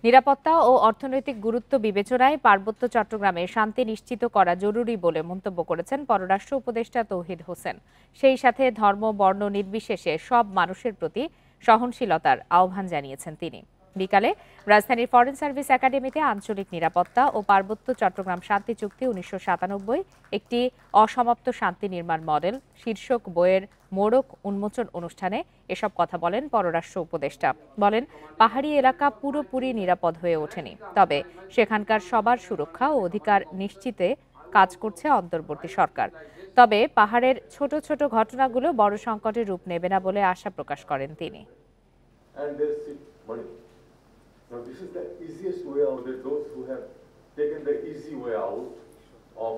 নিরাপত্তা ও অর্থনৈতিক গুরুত্ব বিবেচনায় পার্বত্য চট্টগ্রামে শান্তি নিশ্চিত করা জরুরি বলে মন্তব্য করেছেন পররাষ্ট্র উপদেষ্টা তৌহিদ হোসেন। সেই সাথে ধর্ম বর্ণ নির্বিশেষে সব মানুষের প্রতি সহনশীলতার আহ্বান জানিয়েছেন তিনি। বিকালে রাজধানীর ফরেন সার্ভিস একাডেমিতে আঞ্চলিক নিরাপত্তা ও পার্বত্য চট্টগ্রাম শান্তি চুক্তি 1997 একটি অসমাপ্ত শান্তি নির্মাণ মডেল শীর্ষক বইয়ের মোড়ক উন্মোচন অনুষ্ঠানে এসব কথা বলেন পররাষ্ট্র উপদেষ্টা। বলেন, পাহাড়ি এলাকা পুরোপুরি নিরাপদ হয়ে ওঠেনি, তবে সেখানকার সবার সুরক্ষা ও অধিকার নিশ্চিতে কাজ করছে অন্তর্বর্তী সরকার। তবে পাহাড়ের ছোট ছোট ঘটনাগুলো বড় সংকটের রূপ নেবে না বলে আশা প্রকাশ করেন তিনি। Now, this is the easiest way out. Those who have taken the easy way out of